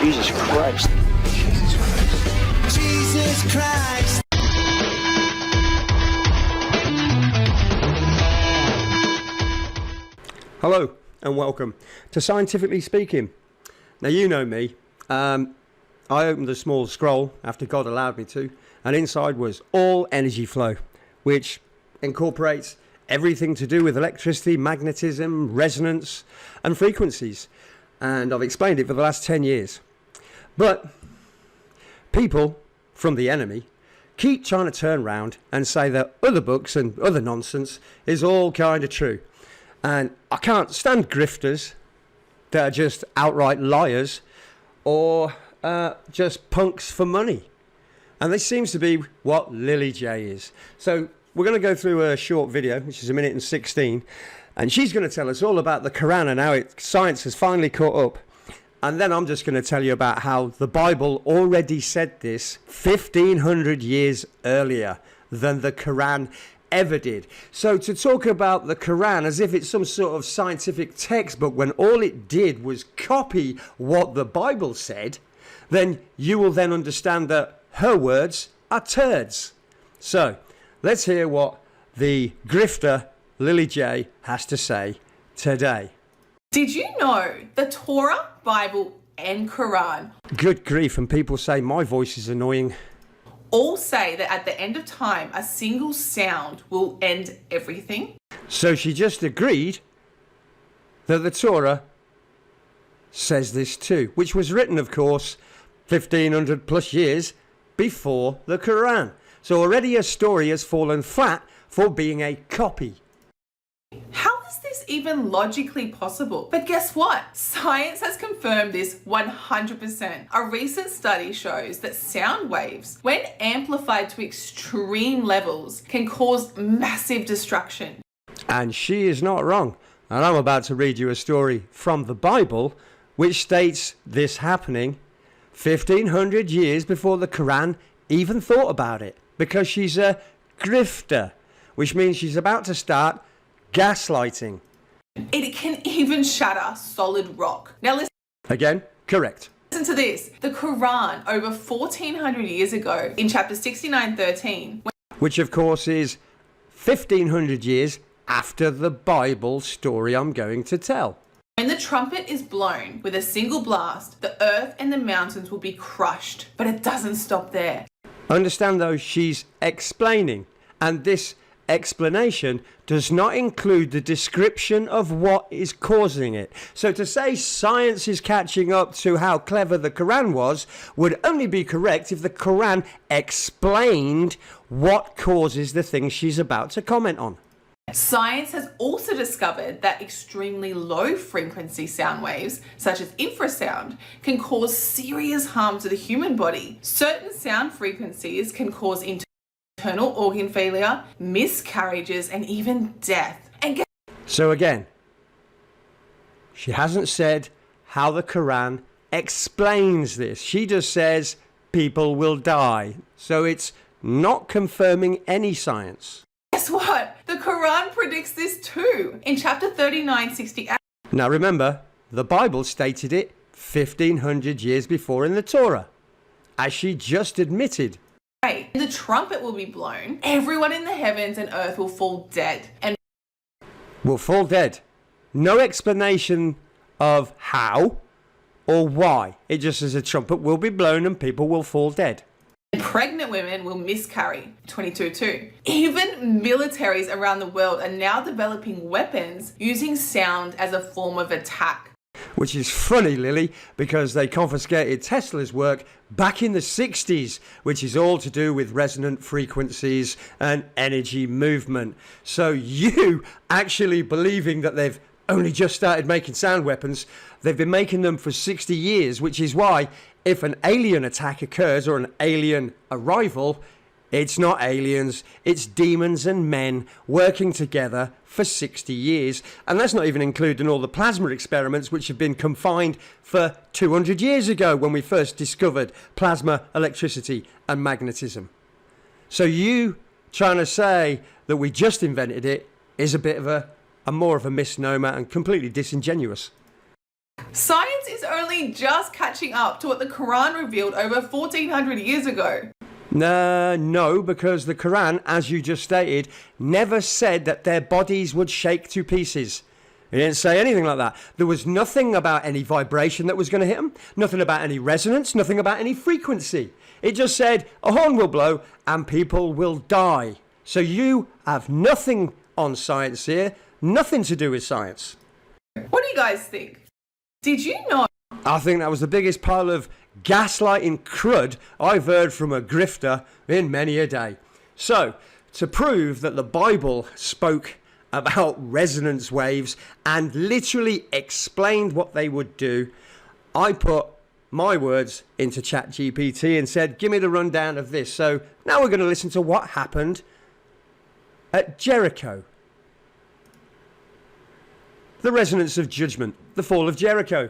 Jesus Christ. Jesus Christ. Jesus Christ. Hello and welcome to Scientifically Speaking. Now you know me. I opened a small scroll after God allowed me to, and inside was all energy flow, which incorporates everything to do with electricity, magnetism, resonance and frequencies. And I've explained it for the last 10 years. But people from the enemy keep trying to turn around and say that other books and other nonsense is all kind of true. And I can't stand grifters that are just outright liars or just punks for money. And this seems to be what Lily J is. So we're going to go through a short video, which is 1 minute and 16. And she's going to tell us all about the Quran and how science has finally caught up. And then I'm just going to tell you about how the Bible already said this 1,500 years earlier than the Quran ever did. So to talk about the Quran as if it's some sort of scientific textbook when all it did was copy what the Bible said, then you will then understand that her words are turds. So let's hear what the grifter Lily J has to say today. Did you know the Torah, Bible and Quran Good grief, and people say my voice is annoying. all say that at the end of time, a single sound will end everything? So she just agreed that the Torah says this too, which was written, of course, 1,500 plus years before the Quran. So already her story has fallen flat for being a copy. How is this even logically possible? But guess what? Science has confirmed this 100%. A recent study shows that sound waves, when amplified to extreme levels, can cause massive destruction. And she is not wrong. And I'm about to read you a story from the Bible which states this happening 1,500 years before the Quran even thought about it, because she's a grifter, which means she's about to start gaslighting. It can even shatter solid rock. Now listen. Again, correct. Listen to this. The Quran, over 1,400 years ago, in chapter 69:13, Which of course is 1,500 years after the Bible story I'm going to tell. when the trumpet is blown with a single blast, the earth and the mountains will be crushed. But it doesn't stop there. Understand though, she's explaining, and this explanation does not include the description of what is causing it. So to say science is catching up to how clever the Quran was would only be correct if the Quran explained what causes the things she's about to comment on. Science has also discovered that extremely low frequency sound waves, such as infrasound, can cause serious harm to the human body. Certain sound frequencies can cause internal organ failure, miscarriages, and even death. And So again, she hasn't said how the Quran explains this. She just says people will die. So it's not confirming any science. guess what? The Quran predicts this too. In chapter 39:68. Now remember, the Bible stated it 1,500 years before in the Torah, as she just admitted. The trumpet will be blown. Everyone in the heavens and earth will fall dead. And Will fall dead. No explanation of how or why. It just says a trumpet will be blown and people will fall dead. pregnant women will miscarry. 22:2. Even militaries around the world are now developing weapons using sound as a form of attack. Which is funny, Lily, because they confiscated Tesla's work back in the 60s, which is all to do with resonant frequencies and energy movement. So you actually believing that they've only just started making sound weapons, they've been making them for 60 years, which is why if an alien attack occurs or an alien arrival, it's not aliens, it's demons and men working together for 60 years. And that's not even including all the plasma experiments, which have been confined for 200 years ago when we first discovered plasma, electricity and magnetism. So you trying to say that we just invented it is a bit of a more of a misnomer and completely disingenuous. Science is only just catching up to what the Quran revealed over 1400 years ago. No, because the Quran, as you just stated, never said that their bodies would shake to pieces. It didn't say anything like that. There was nothing about any vibration that was going to hit them, nothing about any resonance, nothing about any frequency. It just said a horn will blow and people will die. So you have nothing on science here, nothing to do with science. What do you guys think? Did you know? I think that was the biggest pile of gaslighting crud I've heard from a grifter in many a day. So, to prove that the Bible spoke about resonance waves and literally explained what they would do, I put my words into ChatGPT and said, give me the rundown of this. So now we're going to listen to what happened at Jericho. The resonance of judgment, the fall of Jericho.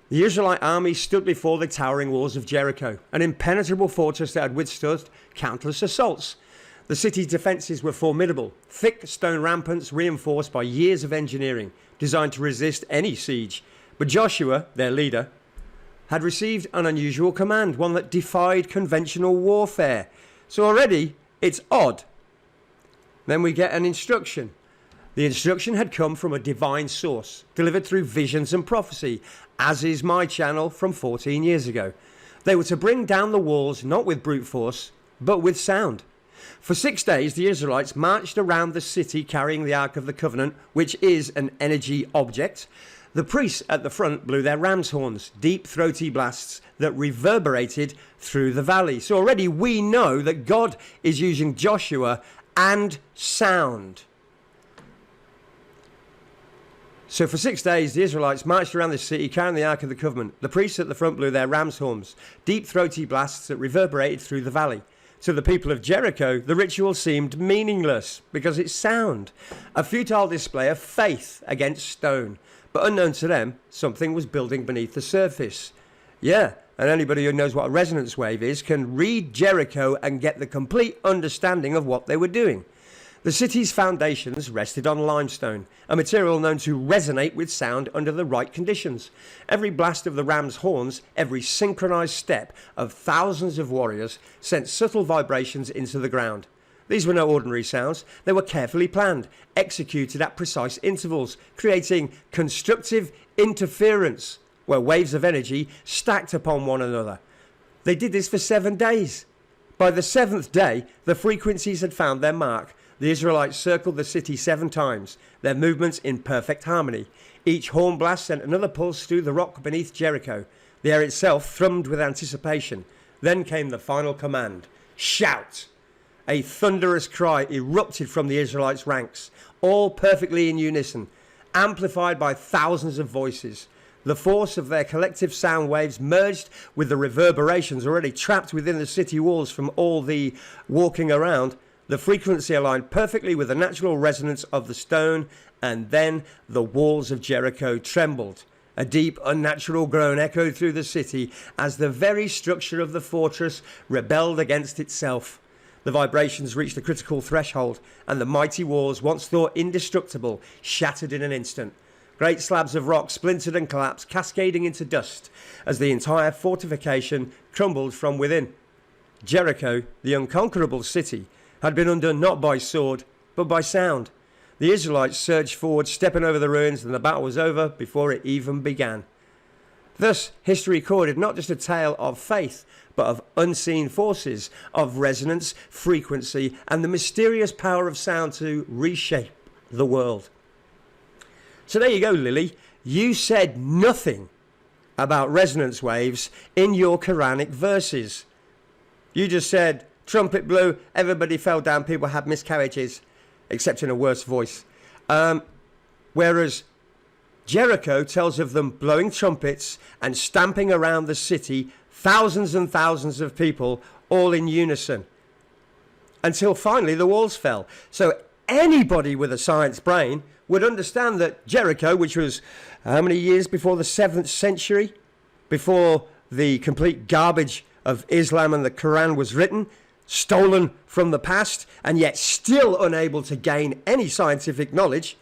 The Israelite army stood before the towering walls of Jericho, an impenetrable fortress that had withstood countless assaults. The city's defences were formidable, thick stone ramparts reinforced by years of engineering, designed to resist any siege. But Joshua, their leader, had received an unusual command, one that defied conventional warfare. So already, it's odd. Then we get an instruction. The instruction had come from a divine source, delivered through visions and prophecy, as is my channel from 14 years ago. They were to bring down the walls not with brute force, but with sound. For 6 days, the Israelites marched around the city carrying the Ark of the Covenant, which is an energy object. The priests at the front blew their ram's horns, deep throaty blasts that reverberated through the valley. So already we know that God is using Joshua and sound. So for 6 days, the Israelites marched around the city carrying the Ark of the Covenant. The priests at the front blew their ram's horns, deep throaty blasts that reverberated through the valley. To the people of Jericho, the ritual seemed meaningless because it's sound, a futile display of faith against stone. But unknown to them, something was building beneath the surface. Yeah, and anybody who knows what a resonance wave is can read Jericho and get the complete understanding of what they were doing. The city's foundations rested on limestone, a material known to resonate with sound under the right conditions. Every blast of the ram's horns, every synchronized step of thousands of warriors sent subtle vibrations into the ground. These were no ordinary sounds. They were carefully planned, executed at precise intervals, creating constructive interference where waves of energy stacked upon one another. They did this for 7 days. By the 7th day, the frequencies had found their mark. The Israelites circled the city 7 times, their movements in perfect harmony. Each horn blast sent another pulse through the rock beneath Jericho. The air itself thrummed with anticipation. Then came the final command, shout! A thunderous cry erupted from the Israelites' ranks, all perfectly in unison, amplified by thousands of voices. The force of their collective sound waves merged with the reverberations already trapped within the city walls from all the walking around. The frequency aligned perfectly with the natural resonance of the stone, and then the walls of Jericho trembled. A deep, unnatural groan echoed through the city as the very structure of the fortress rebelled against itself. The vibrations reached a critical threshold, and the mighty walls, once thought indestructible, shattered in an instant. Great slabs of rock splintered and collapsed, cascading into dust as the entire fortification crumbled from within. Jericho, the unconquerable city, had been undone not by sword, but by sound. The Israelites surged forward, stepping over the ruins, and the battle was over before it even began. Thus, history recorded not just a tale of faith, but of unseen forces, of resonance, frequency, and the mysterious power of sound to reshape the world. So there you go, Lily. You said nothing about resonance waves in your Quranic verses. You just said, trumpet blew, everybody fell down, people had miscarriages, except in a worse voice. Whereas Jericho tells of them blowing trumpets and stamping around the city, thousands and thousands of people, all in unison, until finally the walls fell. So anybody with a science brain would understand that Jericho, which was how many years before the 7th century, before the complete garbage of Islam and the Quran was written, stolen from the past, and yet still unable to gain any scientific knowledge,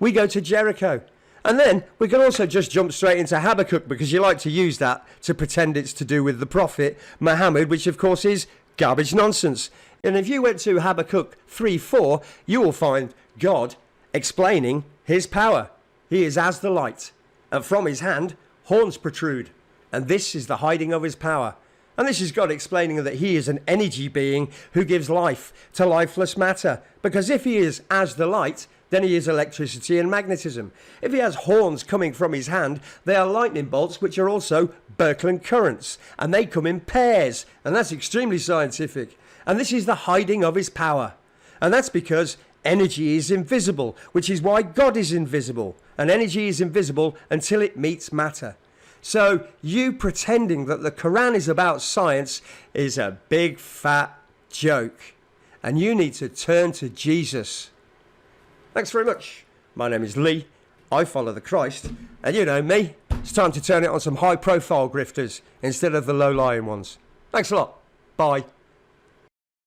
we go to Jericho. And then we can also just jump straight into Habakkuk, because you like to use that to pretend it's to do with the prophet Muhammad, which of course is garbage nonsense. And if you went to Habakkuk 3:4, you will find God explaining his power. He is as the light, and from his hand horns protrude, and this is the hiding of his power. And this is God explaining that he is an energy being who gives life to lifeless matter. Because if he is as the light, then he is electricity and magnetism. If he has horns coming from his hand, they are lightning bolts, which are also Birkeland currents. And they come in pairs. And that's extremely scientific. And this is the hiding of his power. And that's because energy is invisible, which is why God is invisible. And energy is invisible until it meets matter. So you pretending that the Quran is about science is a big fat joke. And you need to turn to Jesus. Thanks very much. My name is Lee. I follow the Christ. And you know me. It's time to turn it on some high profile grifters instead of the low lying ones. Thanks a lot. Bye.